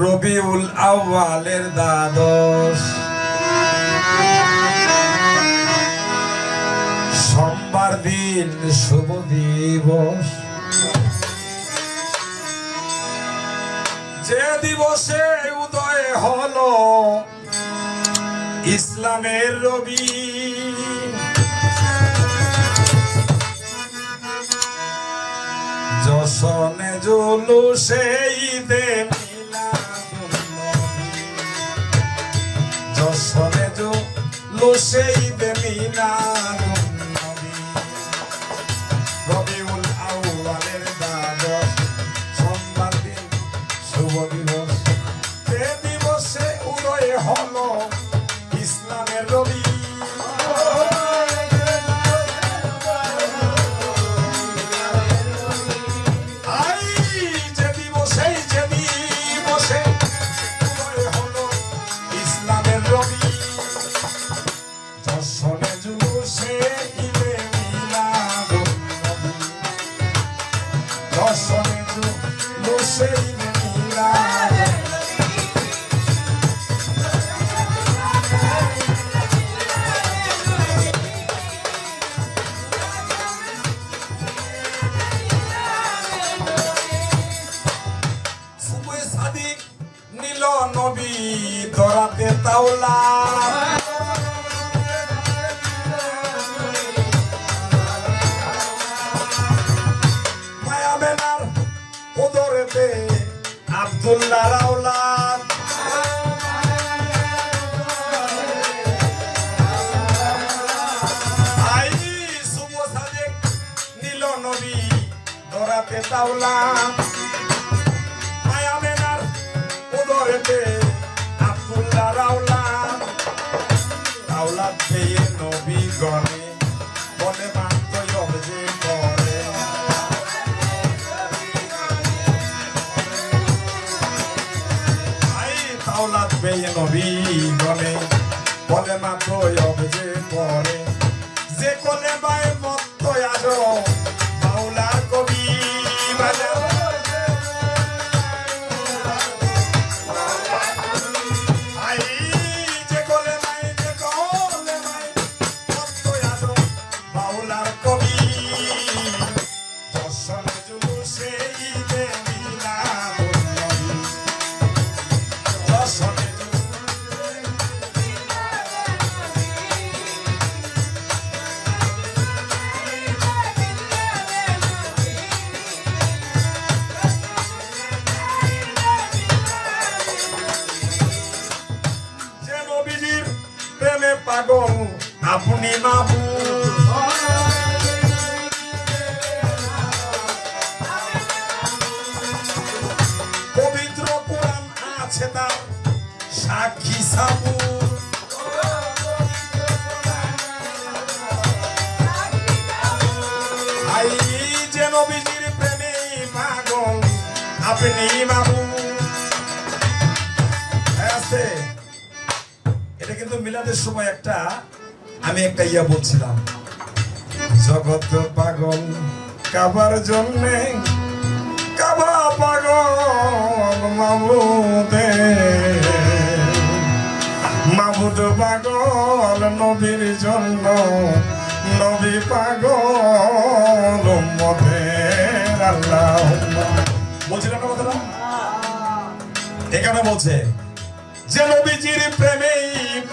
রবিউল আউয়ালের দ্বাদশ সোমবার দিন শুভ দিবস। যে দিবসে উদয় হলো ইসলামের রবি, যশনে জুলুসে ঈদে মিলাদুন্নবী, যশনে জুলুসে ঈদে মিলাদুন্নবী। রবিউল আউয়ালের দ্বাদশ সোমবার দিন শুভ দিবস। যে দিবসে উদয় হলো ইসলামের রবি, নীল নবী ধরাতে তাওলা, মায়া বেনার উদরেতে আব্দুল্লাহ রাওলাদ, আই শুভ সাদেক নীল নবী ধরাতে তাওলা, আব্দুল্লাহ রাওলাদ, রাওলাদ পেয়ে নবী গণে বলে মাত্র যে করে, রাওলাদ পেয়ে নবী গণে বলে মাত্র যে করে, যে কোলে বাই মত আসো বাউলার কবি বাজার, পাগল আপনি মাবুদ, পবিত্র কোরআন আছে তার সাক্ষী সাবুত, আই যে নবীজির প্রেমে পাগল আপনি মাবুদ। আছে এটা কিন্তু মিলাদের সময় আমি একটা ইয়া বলছিলাম, জগৎ পাগল কাবার জন্যে, কাবা পাগল মাবুদে, মাবুদ পাগল নবীর জন্য, নবী পাগল উম্মতের। আল্লাহুম্মা বলছিলাম না কথাটা, এখানে বলছে যে নবীজির প্রেমে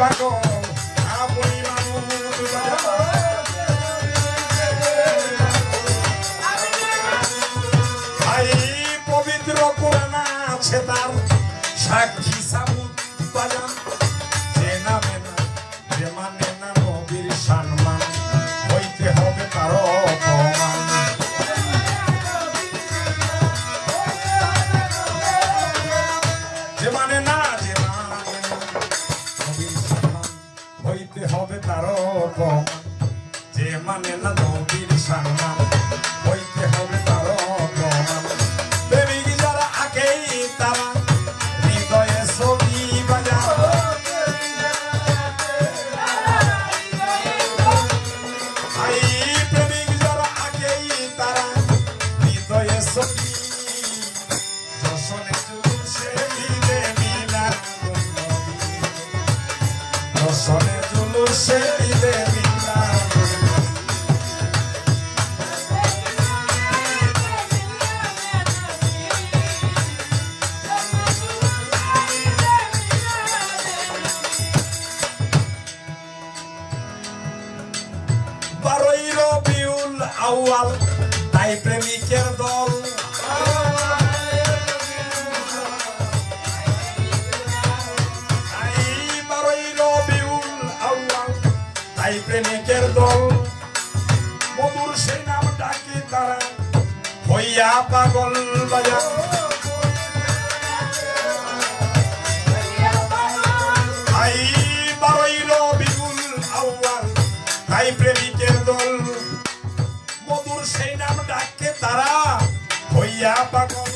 পাগল আপনি মাবুদ, ভাই পবিত্র কোরআন আছে তার সাক্ষী সাবুত বাজান, যে নামে না যে মানে না নবীর সম্মান হইতে হবে তার অপমান, যে মানে না হইতে হবে তার অপমান, যে মানে না নবীর সম্মান হইতে হবে তার অপমান। প্রেমিক যারা আকেই তারা হৃদয়ে জুলুসে ঈদে মিলাদ আউয়াল তাই প্রেমিকের দল তাই প্রেমিকের দল মধুর সেই নাম ডাকি তারা হইয়া পাগল বাজার তাই 12 রবিউল আউয়াল তাই প্রেমিকের দল মধুর সেই নাম ডাকে তারা হইয়া পাগল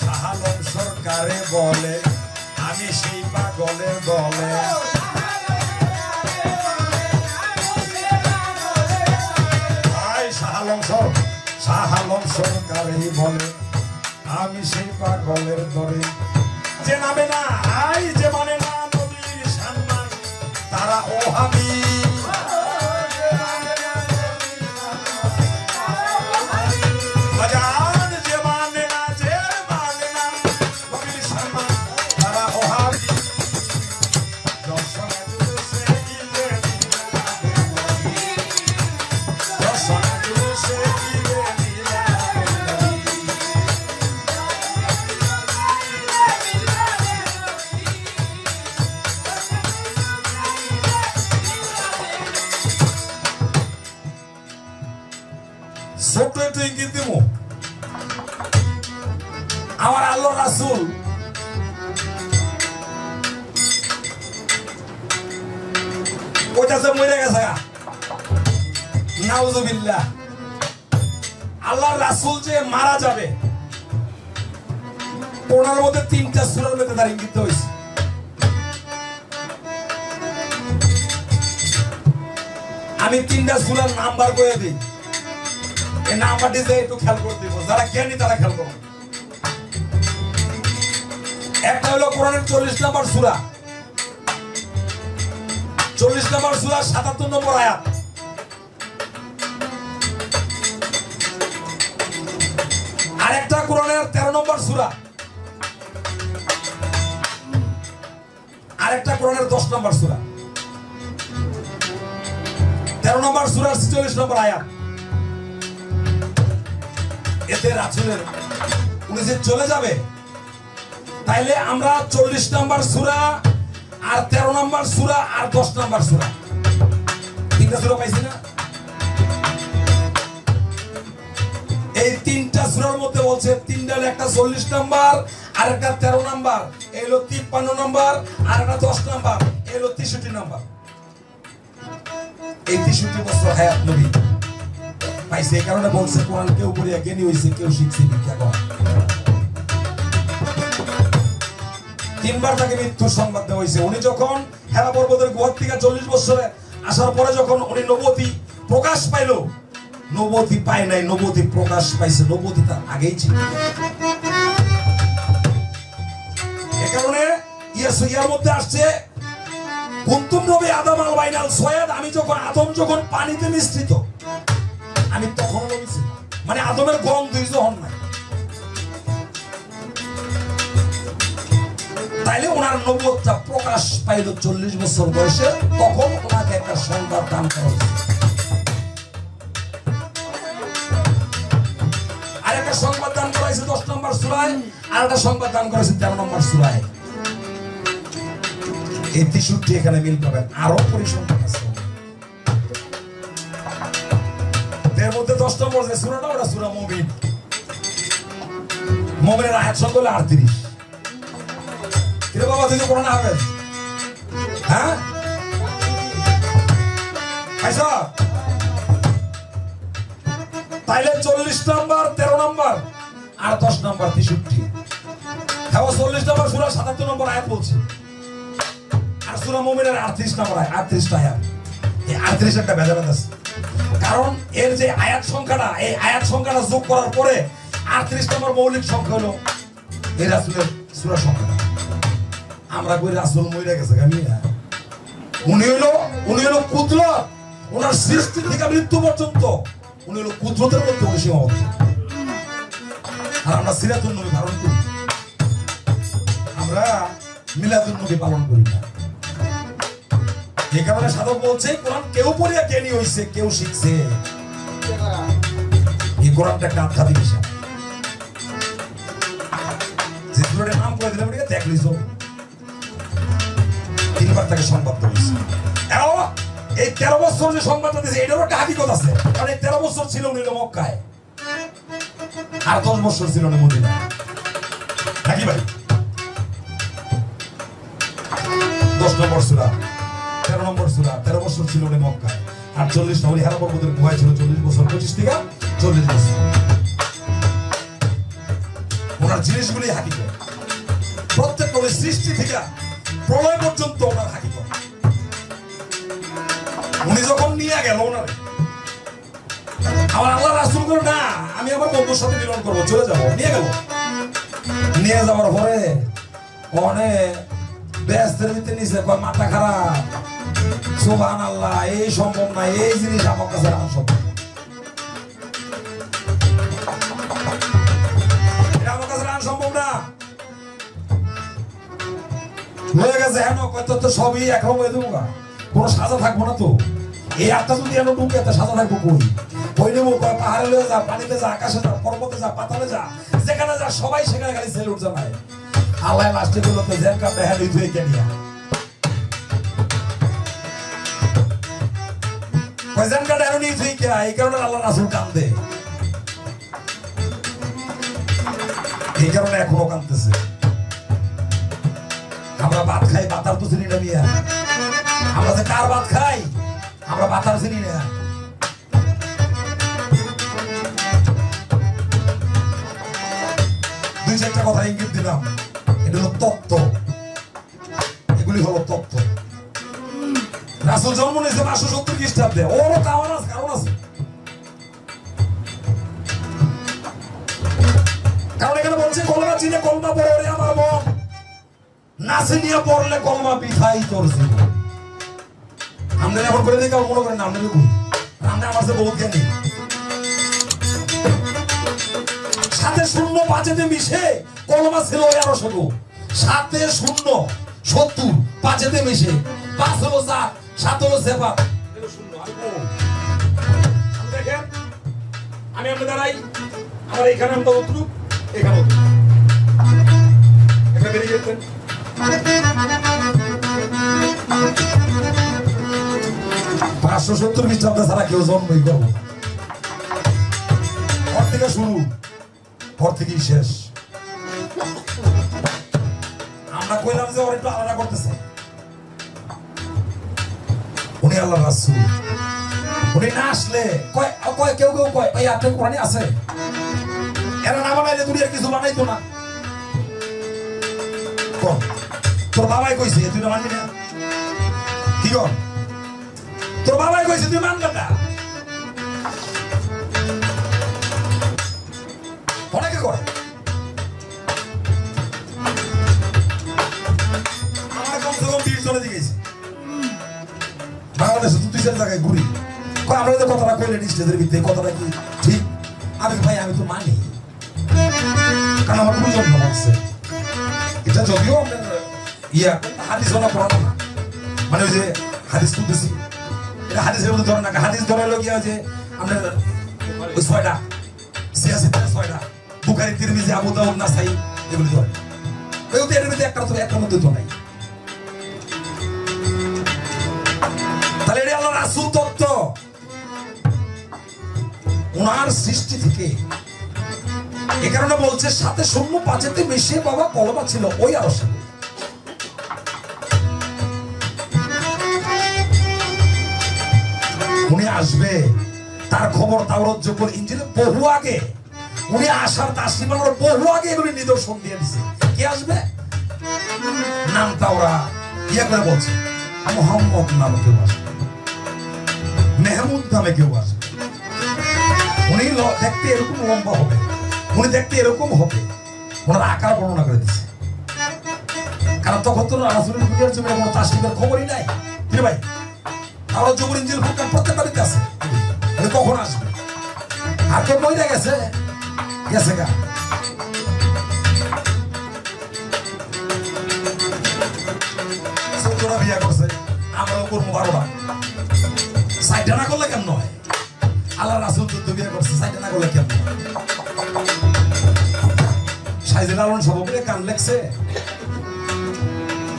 শাহ আলম সরকারে বলে আমি সেই পাগলের দলে শাহ আলম সরকারে বলে আমি সেই পাগলের দলে যে নামে না আই যে মানে না নবীর সম্মান তারা ওহাবি ছোট্ট একটু ইঙ্গিত দিব আমার আল্লাহ রাসূল ওটাতে মরে গেছে নাউজুবিল্লাহ আল্লাহ রাসূল যে মারা যাবে ওনার মধ্যে 3টা সূরার মধ্যে তার ইঙ্গিত হয়েছে আমি 3টা সূরার নাম্বার করে দিই এই নাম্বারটি যে একটু খেয়াল করে দিব যারা জ্ঞানী তারা খেয়াল করুন একটা হলো কোরআনের 40 নম্বর সূরা 40 নম্বর সূরা 77 নম্বর আয়াত আরেকটা কোরআনের 13 নম্বর সূরা আরেকটা কোরআনের 10 নম্বর সূরা 13 নম্বর সূরার 46 নম্বর আয়াত এতে রাসূলের উনি যে চলে যাবে তাইলে আমরা 40 নম্বর সূরা আর 13 নম্বর সূরা আর 10 নম্বর সূরা তিনটা সূরা পাইছি না এই 3টা সূরার মধ্যে বলছে তিনটা একটা 40 নম্বর আর একটা 13 নম্বর এই হলো 53 নম্বর আর একটা 10 নম্বর এই হলো 63 নম্বর এই 63 বছর হায়াত নবী পাইছে এই কারণে বলছে কোরআন কেউ পড়িয়া জ্ঞানী হইছে কেউ শিখছে ভিক্ষা করে 3বার তাকে মৃত্যুর সংবাদ দেওয়া হয়েছে উনি যখন হেরা পর্বতের গুহার থেকে 40 বছরে আসার পরে যখন উনি নবুয়তি প্রকাশ পাইল নবুয়তি পায় নাই নবুয়তি প্রকাশ পাইছে নবুয়তি তার আগেই ছিল এই কারণে ইয়ার মধ্যে আসছে কুনতুম নবী আদম আল বাইনাল সয়াদ আমি যখন আদম যখন পানিতে মিশ্রিত আমি তখন নবী ছিলাম মানে আদমের গন্ধই যখন নাই তাইলে ওনার নবুয়তটা প্রকাশ পাইল 40 বছর বয়সে তখন ওনাকে একটা সংবাদ দান করা হয়েছে আর একটা সংবাদ দান করা হয়েছে 10 নম্বর সূরায় আর একটা সংবাদ দান করা হয়েছে 13 নম্বর সূরায় এই 63 এখানে মিল পাবেন আরো পরিসংখ্যান আছে এর মধ্যে 10 নম্বর যে সূরাটা ওটা সূরা মুমিন মুমিনের আয়াত সংখ্যা হলো 38 কিরে বাবা তুই কোরআন হাফেজ হ্যাঁ আচ্ছা তাইলে 40 নম্বর 13 নম্বর আর 10 নম্বর 63 হ্যাঁ 40 নম্বর সূরা 77 নম্বর আয়াত বলছে আর সূরা মুমিনের 38 নম্বর আয়াত 38 আয়াত এই 38 একটা ভেজাল আছে কারণ এর যে আয়াত সংখ্যাটা এই আয়াত সংখ্যাটা যোগ করার পরে 38 নম্বর মৌলিক সংখ্যা হলো এই রাসূলের সূরা সংখ্যা আমরা কই রাসূল মইরা গেছে আমি উনি হলো কুদরত। ওনার সৃষ্টি থেকে মৃত্যু পর্যন্ত উনি হলো কুদরতের মধ্যে সীমাবদ্ধ। আর আমরা সিরাতুন নবী পালন করি, আমরা মিলাদুন নবী পালন করি না। এই কারণে সাধক বলছে কোরআন কেউ পড়িয়া জ্ঞানী হইছে, কেউ শিখছে। এই কোরআনটা একটা আধ্যাত্মিক বিষয়। যে দুটোর নাম করে দিলাম এটাকে দেখলি সব 3বার তাকে সংবাদ দিয়েছে। এই 13 বছর যে সংবাদটা দিয়েছে এটারও একটা হাকিকত আছে। কারণ এই 13 বছর ছিল উনি মক্কায়, আর 10 বছর ছিল উনি মদিনায়। নাকি ভাই? 10 নম্বর সূরা, 13 নম্বর সূরা, 13 বছর ছিল উনি মক্কায়, আর 40 উনি হেরা পর্বতের গুহায় ছিল 40 বছর, 25 থেকে 40 বছর। ওনার জিনিসগুলি হাকিকত, প্রত্যেক নবীর সৃষ্টি থেকে প্রলয় পর্যন্ত ওনার হাকিকত। উনি যখন নিয়ে গেল ওনার আমার আল্লাহ রাসূল করে না আমি আমার বন্ধুর সাথে মিলন করবো, চলে যাবো, নিয়ে গেল। নিয়ে যাওয়ার পরে অনেক ব্যস্তের ভিতরে নিচে কয় মাথা খারাপ, সুবহানাল্লাহ, এই সম্ভব না, এই জিনিস আমার কাছে আনা সম্ভব, এটা আমার কাছে আনা সম্ভব না। হয়ে গেছে হেন কত তো সবই একরকম হয়ে দেবো, কোনো সাজা থাকবো না তো। এই আত্মা যদি এনে ঢুকে এত সাজা থাকবো কই? ওই নেবো পাহাড়ে লয়ে যা, পানিতে যা, আকাশে যা, পর্বতে যা, পাতালে যা, যেখানে যা সবাই সেখানে খালি সেলুট জানায়। আল্লাহ লাস্টে বললো তো জেন কাপড়ে হ্যাঁ ধুয়ে কেনিয়া জেন কাপড়ে হ্যাঁ নিয়ে ধুই কে, এই কারণে আল্লাহ রাসূল কান্দে, এই কারণে এখনো কান্দতেছে। আমরা ভাত খাই, বাতার তো চিনি না মিয়া। আমরা যে কার ভাত খাই, আমরা বাতার চিনি না। দুই চারটা কথা ইঙ্গিত দিলাম, এটা হলো তত্ত্ব, এগুলি হলো তত্ত্ব। রাসূল জন্ম নিয়েছে 570 খ্রিস্টাব্দে, ওরও কারণ আছে। কারণ এখানে বলছে কলমা চিনে কলমা পড়ে রে আমার মন, নাচে নিয়ে পড়লে কলমা পিঠাই তোর জীবন। আমরা এখন করে দেখি মনে করেন না, আমরা আমার সে বহুত জ্ঞানী। সাথে শূন্য পাঁচেতে মিশে কলমা ছিল 1100, সাথে শূন্য 70 পাঁচেতে মিশে 5 হলো 7, 7 হলো 7, শূন্য। দেখেন আমি আপনি দাঁড়াই, আমার এইখানে আমরা উত্তরুপ, এখানে উত্তরুপ, এখানে বেরিয়ে যেতেন। 570 খ্রিস্টাব্দে ছাড়া কেউ জন্মই করবো, ঘর থেকে শুরু, ঘর থেকেই শেষ। আমরা কইলাম যে ওর একটু আলাদা করতেছে, উনি আল্লাহ রাসূল, উনি না আসলে কেউ কয় এই আপনার কোরআনে আছে, এরা না বানাইলে দুনিয়ার কিছু বানাইতো না। তোর বাবাই কইছে তুই না মানবি না, কি কর? তোর বাবাই কইছে তুই মানবে না। অনেকে কয় আমার কমসে কম 20 জনে জিজ্ঞেস বাংলাদেশে 2-3 জায়গায় ঘুরি, আমরা যে কথাটা কইলেন স্টেজের ভিতরে কথাটা কি ঠিক? আমি ভাই আমি তো মানি, কারণ আমার প্রয়োজন আছে। এটা যদিও আপনার হাদিস না পড়ানো না, মানে ওই যে হাদিস তুলতেছি, এটা হাদিসের মধ্যে ধরে না। হাদিস ধরে হলো গিয়া যে আপনার ওই 6টা সিয়াসিতে 6টা বুখারী, তিরমিজি, আবু দাউদ, নাসাই, এগুলি ধরে। ওই এর মধ্যে একটা মধ্যে তো নাই। তাহলে এটা আল্লাহ রাসূল তত্ত্ব, ওনার সৃষ্টি থেকে। এ কারণে বলছে সাথে শূন্য পাঁচেতে মিশে বাবা কলমা ছিল ওই আরশে। উনি আসবে তার খবর তাওরাত জবুর ইনজিলে বহু আগে, উনি আসার তাসলিমার বহু আগে এগুলি নিদর্শন দিয়ে দিয়েছে। কে আসবে? নাম তাওরা ইয়া করে বলছে মুহাম্মদ নামে কেউ আসবে, মেহমুদ নামে কেউ আসবে। উনি দেখতে এরকম লম্বা হবে, উনি দেখতে এরকম হবে, ওনার আকার বর্ণনা করে দিচ্ছে। কারণ তখন তো রাসূলের দুনিয়ার জন্য কোনো তাসলিমের খবরই নাই, কি ভাই আমরা জবর ইঞ্জিল ফুটকান প্রত্যেকটা দিতে আছে কখন আসবে আর কে মইরা গেছে গেছে গা সৌদরা বিয়া করছে আমরাও করবো 12টা সাইডে না করলে কেমন হয় আল্লাহ রাসূল তো বিয়া করছে সাইডে না করলে কেমন সাইজে লালন সবকে কান লেখছে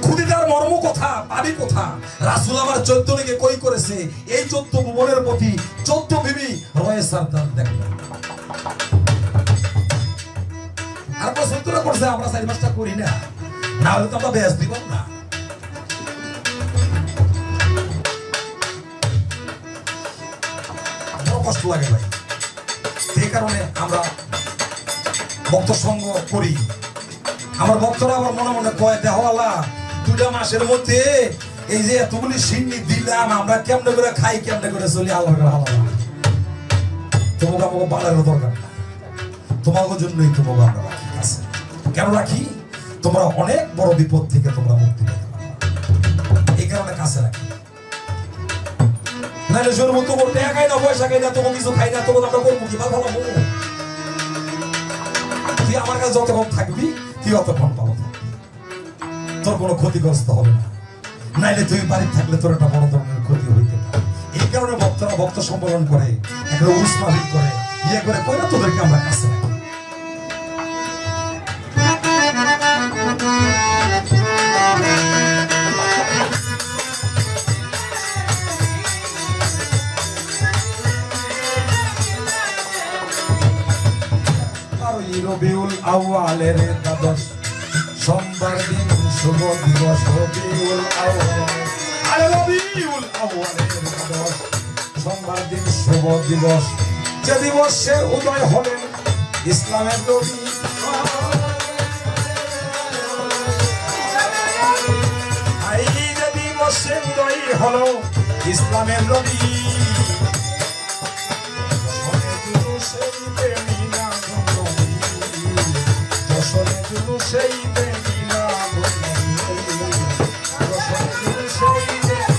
খুদিদার মর্ম কথা পাবি কথা রাসূল আমার 14 লিগে কই করেছে এই 14 ভুবনের প্রতি 14 বিবি রয়ে সরদার দেখবেন আর তো সত্যটা করছে আমরা 4-5টা করি না না হলে তো আমরা বেশ দিব না বড় কষ্ট লাগে ভাই এই কারণে আমরা ভক্ত সঙ্গ করি আমার ভক্তরা আমার মনে মনে কয় দেখো আল্লাহ 2 মাসের মধ্যে এই যে এতগুলি সিন্নি দিলাম আমরা কেমনে করে খাই কেমনে করে চলি আল্লাহ ভালো তোমাকে আমাকে বাড়ানোর দরকার না তোমাকে জন্যই তোমাকে আমরা রাখি কাছে কেন রাখি তোমরা অনেক বড় বিপদ থেকে তোমরা মুক্তি পেতে পারবে এই কারণে কাছে রাখি নাহলে জোর মতো করতে খাই না পয়সা খাই না তোমাকে কিছু খাই না তোমাকে আমরা করবো কি ভালো ভালো তুই আমার কাছে যতক্ষণ থাকবি তুই অতক্ষণ ভালো থাকবি তোর কোনো ক্ষতিগ্রস্ত হবে না নাইলে তুই বাড়ি থাকলে তোর একটা বড় ধরনের ক্ষতি হইতে পারে এই কারণে ভক্তরা ভক্ত সম্মেলন করে একটা উরুস মাহফিল করে ইয়ে করে কই না তোদেরকে আমরা কাছে রাখি রবিউল আউয়ালের দ্বাদশ সোমবার দিন শুভ দিবস রবিউল আউয়াল রবিউল আউয়ালের দ্বাদশ সোমবার দিন শুভ দিবস যে দিবসে উদয় হলেন ইসলামের নবী এই যে দিবসে উদয় হলো ইসলামের নবী সেই বেলা সেই